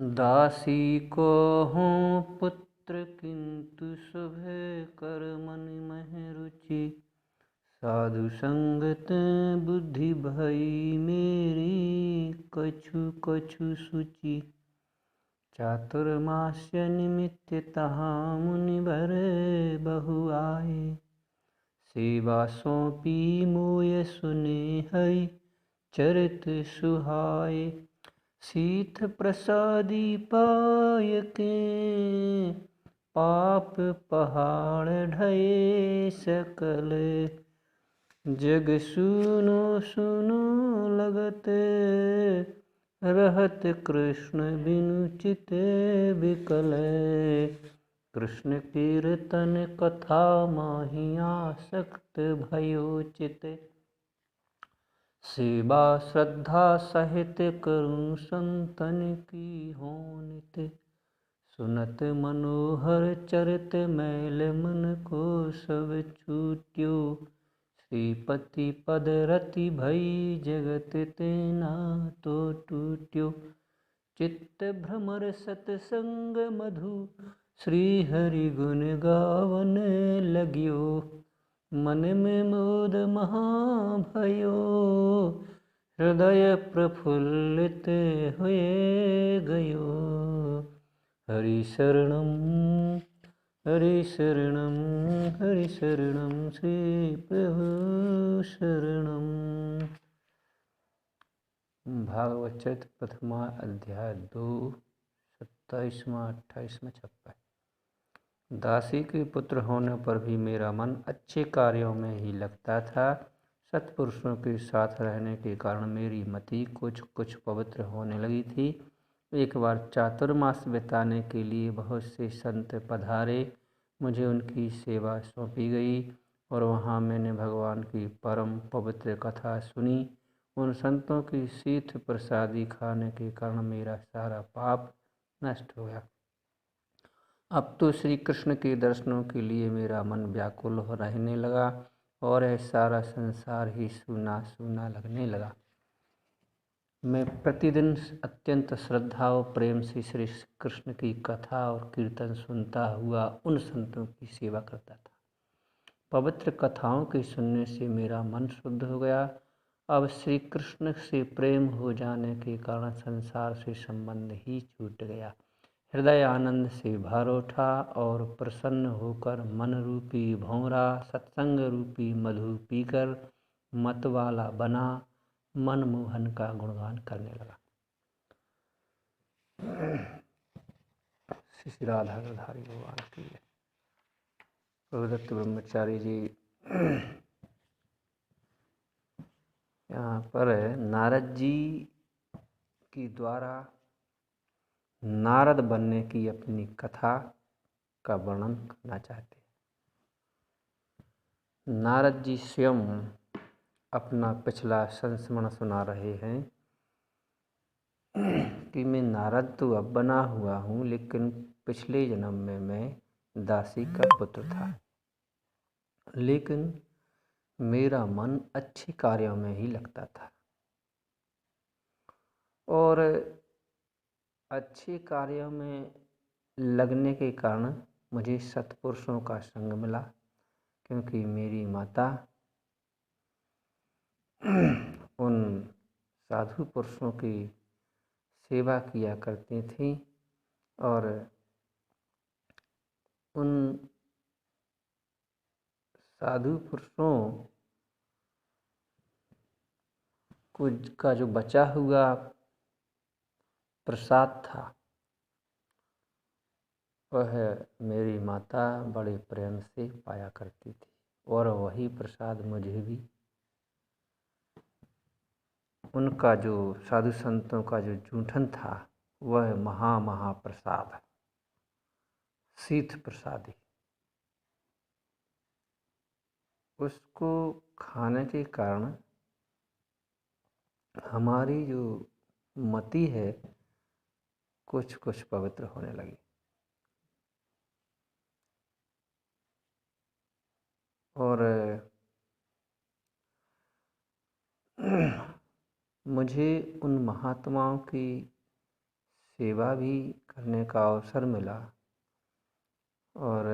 दासी को हूँ पुत्र किंतु शुभे कर मन मह रुचि। साधु संगत बुद्धि भई मेरी कछु कछु सूचि। चातुर्मास्य निमित्त तहाँ मुनिवर बहु आए। सेवा सौंपी मोय सुने हरि चरित सुहाए। सीत प्रसादी पाय के पाप पहाड़ ढये सकल। जग सुनो सुनो लगत रहत कृष्ण बिनु चित विकल। कृष्ण कीर्तन कथा माहि आसक्त भयो चित। सेवा श्रद्धा सहित करूं संतन की हों नित। सुनत मनोहर चरित मैल मन को सब छूट्यो। श्रीपति पद रति भई जगत तेना तो टूट्यो। चित्त भ्रमर सतसंग मधु श्री हरि गुण गावन लगियो। मन में मोद महा भयो हृदय प्रफुल्लित हुए गयो। हरि शरणम हरि शरणम हरि शरणम श्री प्रभु शरणम। भागवत चरित प्रथमा अध्याय 2 27वां 28वां 56। दासी के पुत्र होने पर भी मेरा मन अच्छे कार्यों में ही लगता था। सत्पुरुषों के साथ रहने के कारण मेरी मति कुछ कुछ पवित्र होने लगी थी। एक बार चातुर्मास बिताने के लिए बहुत से संत पधारे। मुझे उनकी सेवा सौंपी गई और वहाँ मैंने भगवान की परम पवित्र कथा सुनी। उन संतों की शीत प्रसादी खाने के कारण मेरा सारा पाप नष्ट हो गया। अब तो श्री कृष्ण के दर्शनों के लिए मेरा मन व्याकुल हो रहने लगा और यह सारा संसार ही सूना सूना लगने लगा। मैं प्रतिदिन अत्यंत श्रद्धा और प्रेम से श्री कृष्ण की कथा और कीर्तन सुनता हुआ उन संतों की सेवा करता था। पवित्र कथाओं के सुनने से मेरा मन शुद्ध हो गया। अब श्री कृष्ण से प्रेम हो जाने के कारण संसार से संबंध ही छूट गया। हृदय आनंद से भर उठा और प्रसन्न होकर मन रूपी भौरा सत्संग रूपी मधु पीकर मतवाला बना मनमोहन का गुणगान करने लगा। श्री राधा धारी भगवान की प्रभुदत्त ब्रह्मचारी जी यहाँ पर नारद जी की द्वारा नारद बनने की अपनी कथा का वर्णन करना चाहते हैं। नारद जी स्वयं अपना पिछला संस्मरण सुना रहे हैं कि मैं नारद तो अब बना हुआ हूँ, लेकिन पिछले जन्म में मैं दासी का पुत्र था। लेकिन मेरा मन अच्छे कार्यों में ही लगता था और अच्छे कार्यों में लगने के कारण मुझे सत्पुरुषों का संग मिला, क्योंकि मेरी माता उन साधु पुरुषों की सेवा किया करती थी और उन साधु पुरुषों का जो बचा हुआ प्रसाद था वह मेरी माता बड़े प्रेम से पाया करती थी और वही प्रसाद मुझे भी उनका जो साधु संतों का जो जूठन था वह महाप्रसाद शीत प्रसादी, उसको खाने के कारण हमारी जो मति है कुछ कुछ पवित्र होने लगी और मुझे उन महात्माओं की सेवा भी करने का अवसर मिला। और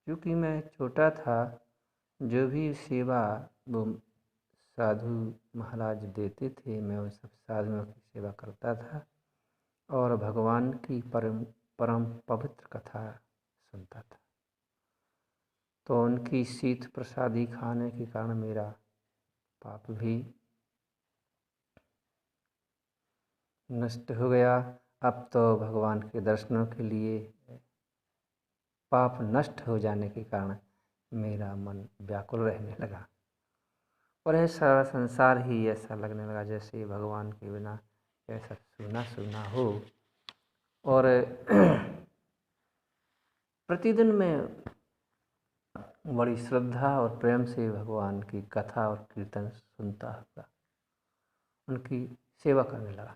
क्योंकि मैं छोटा था, जो भी सेवा वो साधु महाराज देते थे, मैं उन सब साधुओं की सेवा करता था और भगवान की परम परम पवित्र कथा सुनता था। तो उनकी शीत प्रसादी खाने के कारण मेरा पाप भी नष्ट हो गया। अब तो भगवान के दर्शनों के लिए पाप नष्ट हो जाने के कारण मेरा मन व्याकुल रहने लगा और यह सारा संसार ही ऐसा लगने लगा जैसे भगवान के बिना ऐसा सूना सूना हो। और प्रतिदिन मैं बड़ी श्रद्धा और प्रेम से भगवान की कथा और कीर्तन सुनता हुआ उनकी सेवा करने लगा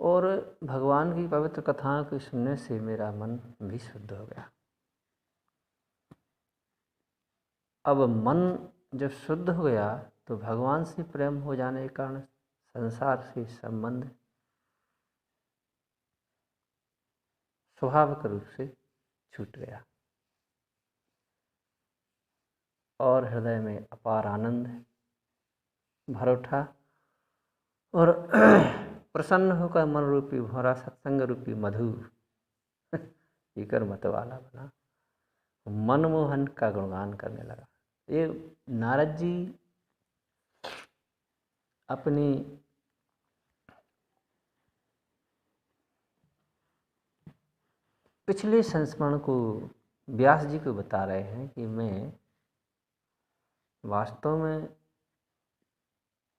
और भगवान की पवित्र कथाओं को सुनने से मेरा मन भी शुद्ध हो गया। अब मन जब शुद्ध हो गया तो भगवान से प्रेम हो जाने के कारण संसार से संबंध स्वाभाविक रूप से छूट गया और हृदय में अपार आनंद भर उठा और प्रसन्न होकर मन रूपी भौरा सत्संग रूपी मधु पीकर मतवाला बना, मनमोहन का गुणगान करने लगा। ये नारद जी अपनी पिछले संस्मरण को व्यास जी को बता रहे हैं कि मैं वास्तव में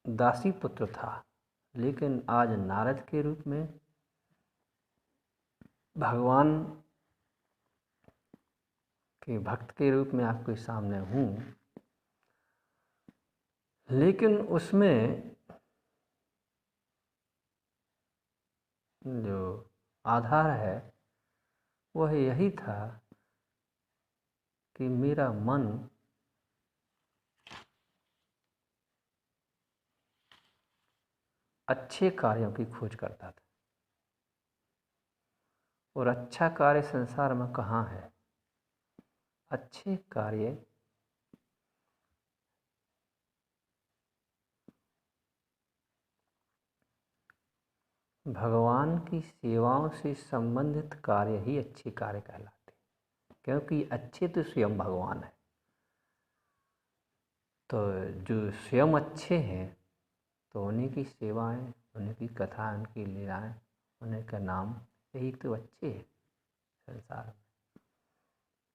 दासी पुत्र था, लेकिन आज नारद के रूप में भगवान के भक्त के रूप में आपके सामने हूँ। लेकिन उसमें जो आधार है वह यही था कि मेरा मन अच्छे कार्यों की खोज करता था और अच्छा कार्य संसार में कहाँ है। अच्छे कार्य भगवान की सेवाओं से संबंधित कार्य ही अच्छे कार्य कहलाते, क्योंकि अच्छे तो स्वयं भगवान है। तो जो स्वयं अच्छे हैं तो उन्हीं की सेवाएं, उन्हीं की कथा, उनकी लीलाएं, उन्हीं का नाम, यही तो अच्छे है संसार में।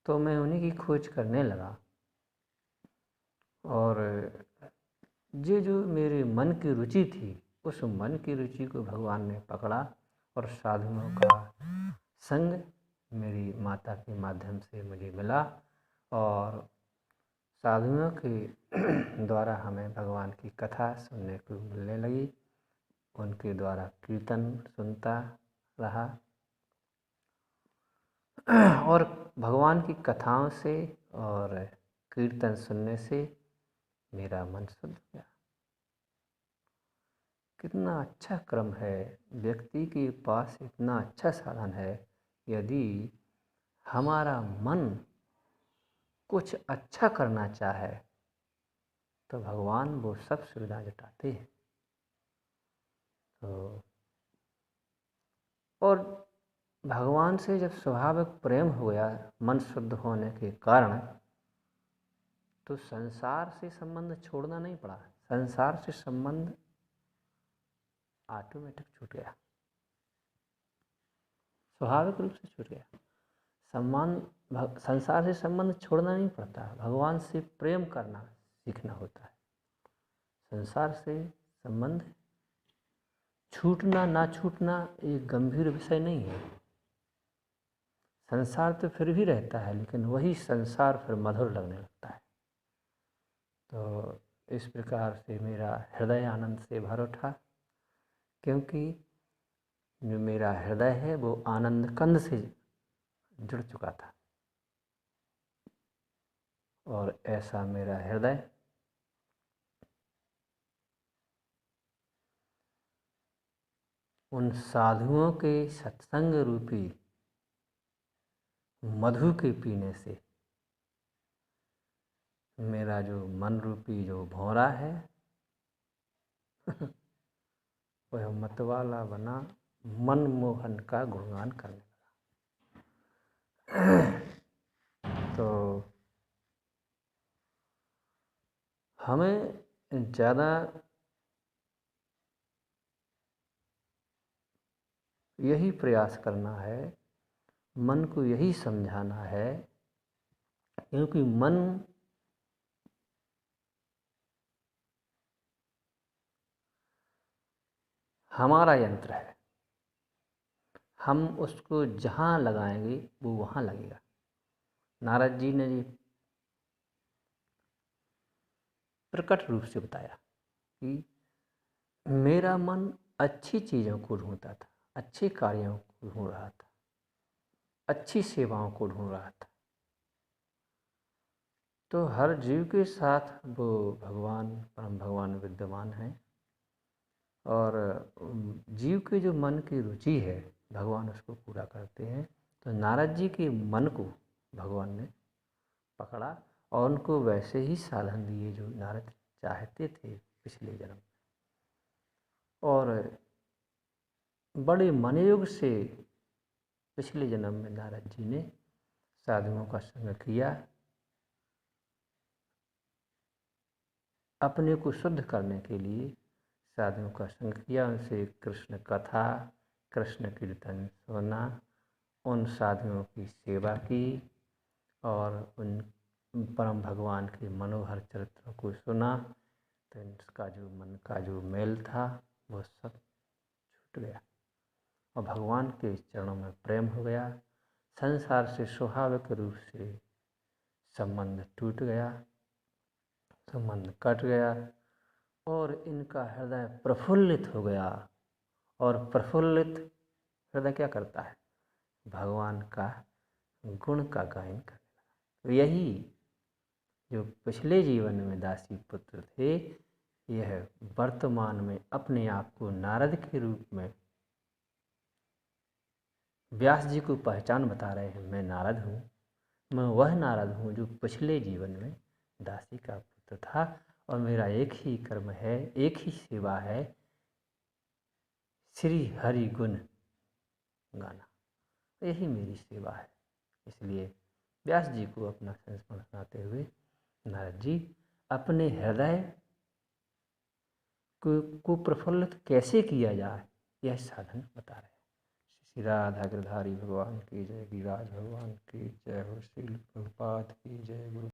तो मैं उन्हीं की खोज करने लगा और जो मेरे मन की रुचि थी, उस मन की रुचि को भगवान ने पकड़ा और साधुओं का संग मेरी माता के माध्यम से मुझे मिला और साधुओं के द्वारा हमें भगवान की कथा सुनने को मिलने लगी। उनके द्वारा कीर्तन सुनता रहा और भगवान की कथाओं से और कीर्तन सुनने से मेरा मन शुद्ध गया। कितना अच्छा क्रम है, व्यक्ति के पास इतना अच्छा साधन है। यदि हमारा मन कुछ अच्छा करना चाहे तो भगवान वो सब सुविधा जुटाते हैं। तो और भगवान से जब स्वाभाविक प्रेम हो गया मन शुद्ध होने के कारण, तो संसार से संबंध छोड़ना नहीं पड़ा। संसार से संबंध ऑटोमेटिक छूट गया, स्वाभाविक रूप से छूट गया। संसार से संबंध छोड़ना नहीं पड़ता, भगवान से प्रेम करना सीखना होता है। संसार से संबंध छूटना ना छूटना एक गंभीर विषय नहीं है। संसार तो फिर भी रहता है, लेकिन वही संसार फिर मधुर लगने लगता है। तो इस प्रकार से मेरा हृदय आनंद से भर उठा, क्योंकि जो मेरा हृदय है वो आनंद कंद से जुड़ चुका था और ऐसा मेरा हृदय उन साधुओं के सत्संग रूपी मधु के पीने से मेरा जो मन रूपी जो भौरा है वह मतवाला बना, मनमोहन का गुणगान करने लगा। तो हमें ज़्यादा यही प्रयास करना है, मन को यही समझाना है, क्योंकि मन हमारा यंत्र है। हम उसको जहाँ लगाएंगे वो वहाँ लगेगा। नारद जी ने जी प्रकट रूप से बताया कि मेरा मन अच्छी चीज़ों को ढूंढता था, अच्छे कार्यों को ढूंढ रहा था, अच्छी सेवाओं को ढूंढ रहा था। तो हर जीव के साथ वो भगवान, परम भगवान विद्यमान हैं, और जीव के जो मन की रुचि है भगवान उसको पूरा करते हैं। तो नारद जी के मन को भगवान ने पकड़ा और उनको वैसे ही साधन दिए जो नारद चाहते थे पिछले जन्म। और बड़े मनयोग से पिछले जन्म में नारद जी ने साधुओं का संग किया, अपने को शुद्ध करने के लिए साधुओं का संग किया, उनसे कृष्ण कथा, कृष्ण कीर्तन सुना, उन साधुओं की सेवा की और उन परम भगवान के मनोहर चरित्रों को सुना। तो इसका जो मन का जो मेल था वो सब छूट गया और भगवान के चरणों में प्रेम हो गया। संसार से स्वाभाविक रूप से संबंध टूट गया, संबंध कट गया और इनका हृदय प्रफुल्लित हो गया। और प्रफुल्लित हृदय क्या करता है? भगवान का गुण का गायन करने लगा। तो यही जो पिछले जीवन में दासी पुत्र थे, यह वर्तमान में अपने आप को नारद के रूप में व्यास जी को पहचान बता रहे हैं। मैं नारद हूँ, मैं वह नारद हूँ जो पिछले जीवन में दासी का पुत्र था और मेरा एक ही कर्म है, एक ही सेवा है, श्री हरि गुण गाना। यही मेरी सेवा है। इसलिए व्यास जी को अपना संस्मरण सुनाते हुए नारद जी अपने हृदय को प्रफुल्लित कैसे किया जाए यह साधन बता रहे हैं। श्री राधा गिरधारी भगवान की जय, गिरिराज भगवान की जय हो, श्री प्रभुपाद की जय, गुरु